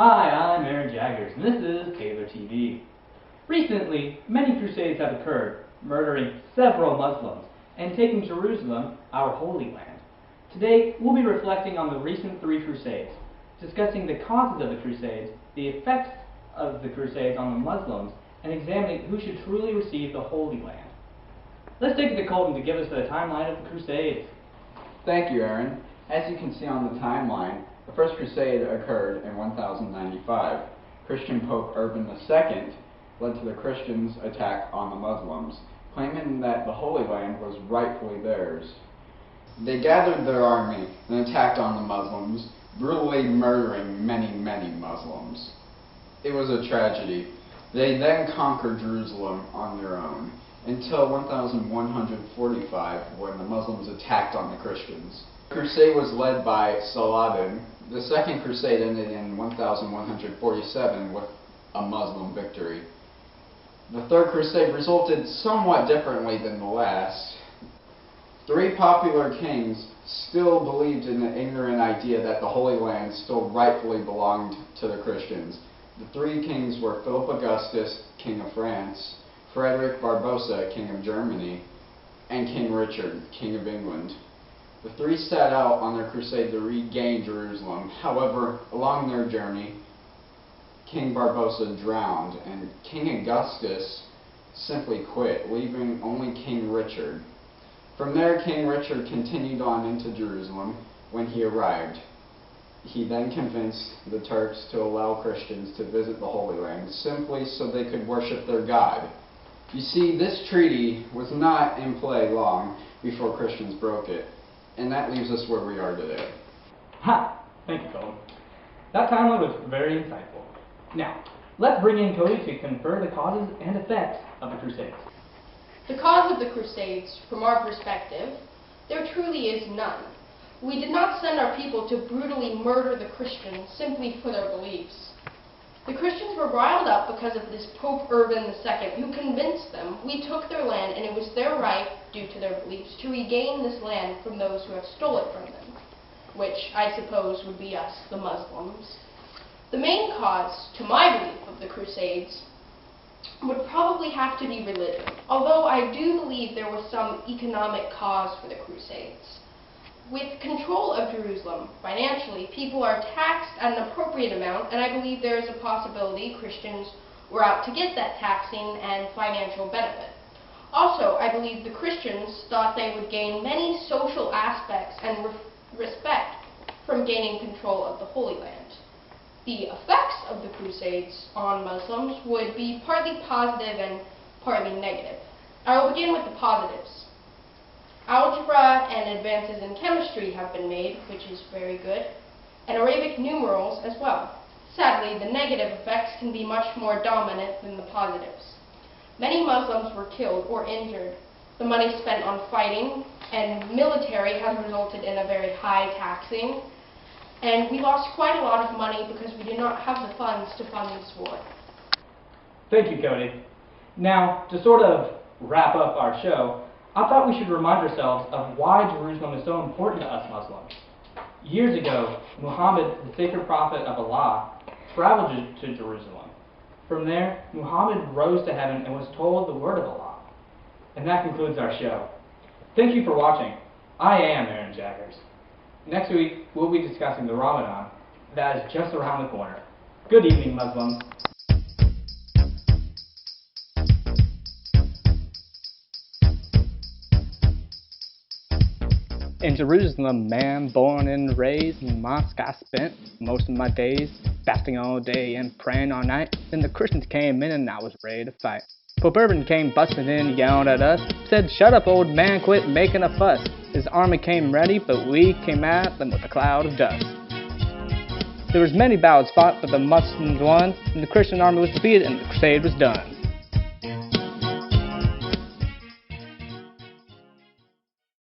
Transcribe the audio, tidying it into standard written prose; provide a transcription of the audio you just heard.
Hi, I'm Aaron Jaggers, and this is Taylor TV. Recently, many crusades have occurred, murdering several Muslims and taking Jerusalem, our Holy Land. Today, we'll be reflecting on the recent three crusades, discussing the causes of the crusades, the effects of the crusades on the Muslims, and examining who should truly receive the Holy Land. Let's take it to Colton to give us the timeline of the crusades. Thank you, Aaron. As you can see on the timeline, the First Crusade occurred in 1095. Christian Pope Urban II led to the Christians' attack on the Muslims, claiming that the Holy Land was rightfully theirs. They gathered their army and attacked on the Muslims, brutally murdering many Muslims. It was a tragedy. They then conquered Jerusalem on their own, until 1145, when the Muslims attacked on the Christians. The crusade was led by Saladin. The Second Crusade ended in 1147 with a Muslim victory. The Third Crusade resulted somewhat differently than the last. Three popular kings still believed in the ignorant idea that the Holy Land still rightfully belonged to the Christians. The three kings were Philip Augustus, King of France, Frederick Barbarossa, King of Germany, and King Richard, King of England. The three set out on their crusade to regain Jerusalem. However, along their journey, King Barbarossa drowned, and King Augustus simply quit, leaving only King Richard. From there, King Richard continued on into Jerusalem. When he arrived, he then convinced the Turks to allow Christians to visit the Holy Land, simply so they could worship their God. You see, this treaty was not in play long before Christians broke it, and that leaves us where we are today. Ha! Thank you, Colton. That timeline was very insightful. Now, let's bring in Kodi to confer the causes and effects of the Crusades. The cause of the Crusades, from our perspective, there truly is none. We did not send our people to brutally murder the Christians simply for their beliefs. The Christians were riled up because of this Pope Urban II, who convinced them we took their land and it was their right, due to their beliefs, to regain this land from those who have stolen it from them, which I suppose would be us, the Muslims. The main cause, to my belief, of the Crusades would probably have to be religion, although I do believe there was some economic cause for the Crusades. With control of Jerusalem, financially, people are taxed at an appropriate amount, and I believe there is a possibility Christians were out to get that taxing and financial benefit. Also, I believe the Christians thought they would gain many social aspects and respect from gaining control of the Holy Land. The effects of the Crusades on Muslims would be partly positive and partly negative. I will begin with the positives. Algebra and advances in chemistry have been made, which is very good, and Arabic numerals as well. Sadly, the negative effects can be much more dominant than the positives. Many Muslims were killed or injured. The money spent on fighting and military has resulted in a very high taxing, and we lost quite a lot of money because we did not have the funds to fund this war. Thank you, Kodi. Now, to sort of wrap up our show, I thought we should remind ourselves of why Jerusalem is so important to us Muslims. Years ago, Muhammad, the sacred prophet of Allah, traveled to Jerusalem. From there, Muhammad rose to heaven and was told the word of Allah. And that concludes our show. Thank you for watching. I am Aaron Jaggers. Next week, we'll be discussing the Ramadan. That is just around the corner. Good evening, Muslims. In Jerusalem, man, born and raised in mosque, I spent most of my days fasting all day and praying all night. Then the Christians came in and I was ready to fight. Pope Urban came busting in, yelled at us, said, "Shut up, old man, quit making a fuss." His army came ready, but we came at them with a cloud of dust. There was many battles fought, but the Muslims won, and the Christian army was defeated, and the crusade was done.